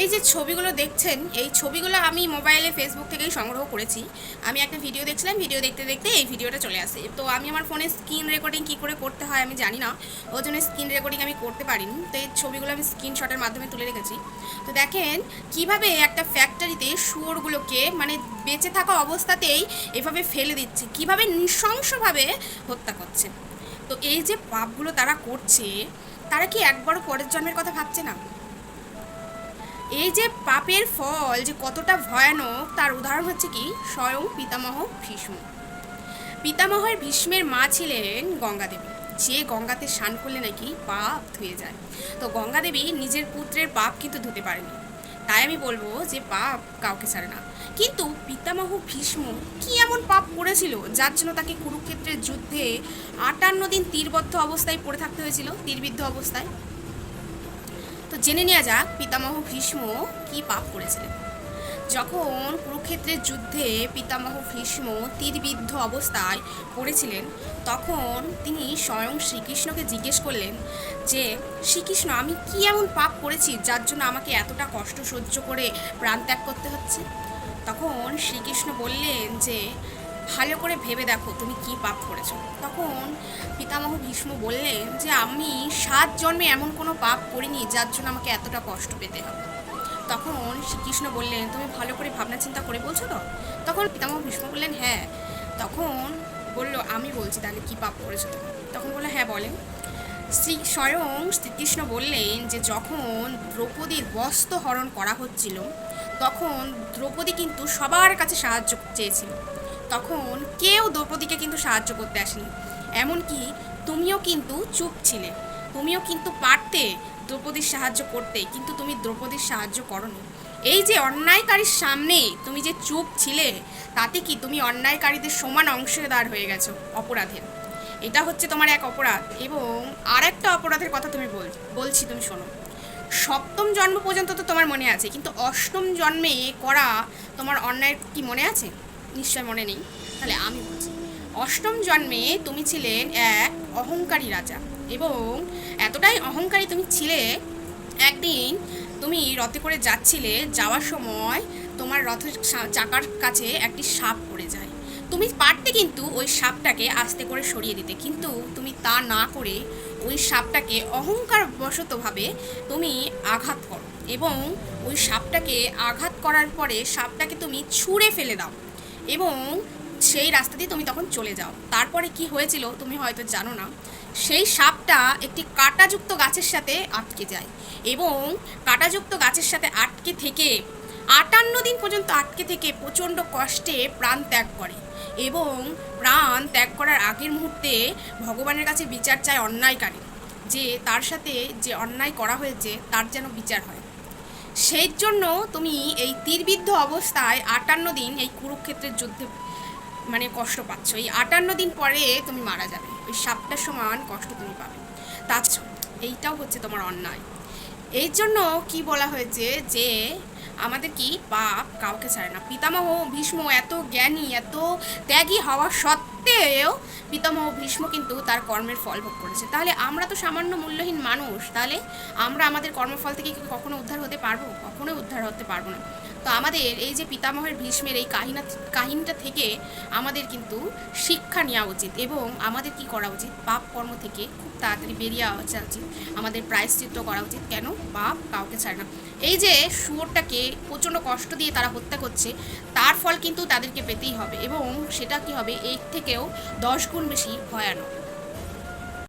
এই যে ছবিগুলো দেখছেন, এই ছবিগুলো আমি মোবাইলে ফেসবুক থেকেই সংগ্রহ করেছি। আমি একটা ভিডিও দেখছিলাম, ভিডিও দেখতে দেখতে এই ভিডিওটা চলে আসে। তো আমি আমার ফোনে স্ক্রিন রেকর্ডিং কী করে করতে হয় আমি জানি না, ওই জন্য স্ক্রিন রেকর্ডিং আমি করতে পারিনি। তো এই ছবিগুলো আমি স্ক্রিনশটের মাধ্যমে তুলে রেখেছি। তো দেখেন কিভাবে একটা ফ্যাক্টরিতে শুয়োরগুলোকে মানে বেঁচে থাকা অবস্থাতেই এভাবে ফেলে দিচ্ছে, কিভাবে নৃশংসভাবে হত্যা করছে। তো এই যে পাপগুলো তারা করছে, তারা কি একবারও পরের জন্মের কথা ভাবছে না? এই যে পাপের ফল যে কতটা ভয়ানক তার উদাহরণ হচ্ছে কি স্বয়ং পিতামহ ভীষ্ম। পিতামহের ভীষ্মের মা ছিলেন গঙ্গাদেবী, যে গঙ্গাতে স্নান করলে নাকি পাপ ধুয়ে যায়। তো গঙ্গাদেবী নিজের পুত্রের পাপ কিন্তু ধুতে পারেনি। তাই আমি বলবো যে পাপ কাউকে ছাড়ে না। কিন্তু পিতামহ ভীষ্ম কি এমন পাপ করেছিল যার জন্য তাকে কুরুক্ষেত্রের যুদ্ধে 58 দিন তীরবদ্ধ অবস্থায় পড়ে থাকতে হয়েছিল, তীরবিদ্ধ অবস্থায়। তো জেনে নেওয়া যাক পিতামহ ভীষ্ম কি পাপ করেছিলেন। যখন কুরুক্ষেত্রের যুদ্ধে পিতামহ ভীষ্ম তীরবিদ্ধ অবস্থায় পড়েছিলেন, তখন তিনি স্বয়ং শ্রীকৃষ্ণকে জিজ্ঞেস করলেন যে শ্রীকৃষ্ণ, আমি কি এমন পাপ করেছি যার জন্য আমাকে এতটা কষ্ট সহ্য করে প্রাণ ত্যাগ করতে হচ্ছে। তখন শ্রীকৃষ্ণ বললেন যে ভালো করে ভেবে দেখো তুমি কি পাপ করেছো। তখন পিতামহ ভীষ্ম বললেন যে আমি 7 জন্মে এমন কোনো পাপ করিনি যার জন্য আমাকে এতটা কষ্ট পেতে হবে। তখন শ্রীকৃষ্ণ বললেন তুমি ভালো করে ভাবনা চিন্তা করে বলছো তো? তখন পিতামহ ভীষ্ম বললেন হ্যাঁ। তখন বলল আমি বলছি তাহলে কি পাপ করেছো তুমি। তখন বললো হ্যাঁ বলেন। স্বয়ং শ্রীকৃষ্ণ বললেন যে যখন দ্রৌপদীর বস্ত্র হরণ করা হচ্ছিল, তখন দ্রৌপদী কিন্তু সবার কাছে সাহায্য চেয়েছিল। তখন কেউ দ্রৌপদীকে কিন্তু সাহায্য করতে আসেনি। এমনকি তুমিও কিন্তু চুপ ছিলে, তুমিও কিন্তু পারতে দ্রৌপদীর সাহায্য করতে, কিন্তু তুমি দ্রৌপদীর সাহায্য করনি। এই যে অন্যায়কারীর সামনে তুমি যে চুপ ছিলে, তাতে কি তুমি অন্যায়কারীদের সমান অংশীদার হয়ে গেছো অপরাধের। এটা হচ্ছে তোমার এক অপরাধ। এবং আর একটা অপরাধের কথা তুমি বলছি, তুমি শোনো। 7ম জন্ম পর্যন্ত তো তোমার মনে আছে, কিন্তু 8ম জন্মে করা তোমার অন্যায় কি মনে আছে? নিশ্চয় মনে নেই। তাহলে আমি বলছি, 8ম জন্মে তুমি ছিলেন এক অহংকারী রাজা, এবং এতটাই অহংকারী তুমি ছিলে, একদিন তুমি রথে করে যাচ্ছিলে, যাওয়ার সময় তোমার রথের চাকার কাছে একটি সাপ পড়ে যায়। তুমি পারতে কিন্তু ওই সাপটাকে আস্তে করে সরিয়ে দিতে, কিন্তু তুমি তা না করে ওই সাপটাকে অহংকার বশতভাবে তুমি আঘাত করো, এবং ওই সাপটাকে আঘাত করার পরে সাপটাকে তুমি ছুঁড়ে ফেলে দাও, এবং সেই রাস্তা দিয়ে তুমি তখন চলে যাও। তারপরে কি হয়েছিল তুমি হয়তো জানো না। সেই সাপটা একটি কাঁটাযুক্ত গাছের সাথে আটকে যায়, এবং কাঁটাযুক্ত গাছের সাথে আটকে থেকে 58 দিন পর্যন্ত আটকে থেকে প্রচণ্ড কষ্টে প্রাণ ত্যাগ করে, এবং প্রাণ ত্যাগ করার আগের মুহূর্তে ভগবানের কাছে বিচার চায় অন্যায়কারী, যে তার সাথে যে অন্যায় করা হয়েছে তার যেন বিচার হয়। সেই জন্য তুমি এই তীরবিদ্ধ অবস্থায় 58 দিন এই কুরুক্ষেত্রের যুদ্ধে মানে কষ্ট পাচ্ছ। এই 58 দিন পরে তুমি মারা যাবে, ওই সাপটার সমান কষ্ট তুমি পাবে। তাছাড়া এইটাও হচ্ছে তোমার অন্যায়। এই জন্য কি বলা হয়েছে যে আমাদের কি পাপ কাউকে ছাড়ে না। পিতামহ ভীষ্ম এত জ্ঞানী, এত ত্যাগী হওয়া সত্ত্বেও পিতামহ ভীষ্ম কিন্তু তার কর্মের ফল ভোগ করেছে। তাহলে আমরা তো সামান্য মূল্যহীন মানুষ, তাহলে আমরা আমাদের কর্মফল থেকে কি কখনো উদ্ধার হতে পারবো? কখনোই উদ্ধার হতে পারবো না। তো আমাদের এই যে পিতামহের ভীষ্মের এই কাহিনীটা থেকে আমাদের কিন্তু শিক্ষা নেওয়া উচিত, এবং আমাদের কি করা উচিত? পাপ কর্ম থেকে খুব তাড়াতাড়ি বেরিয়ে আসা উচিত, আমাদের প্রায়শ্চিত্ত করা উচিত। কেন? পাপ কাউকে ছাড়ে না। এই যে শুয়োরটাকে প্রচণ্ড কষ্ট দিয়ে তারা হত্যা করছে, তার ফল কিন্তু তাদেরকে পেতেই হবে, এবং সেটা কি হবে এর থেকেও 10 গুণ বেশি ভয়ানক।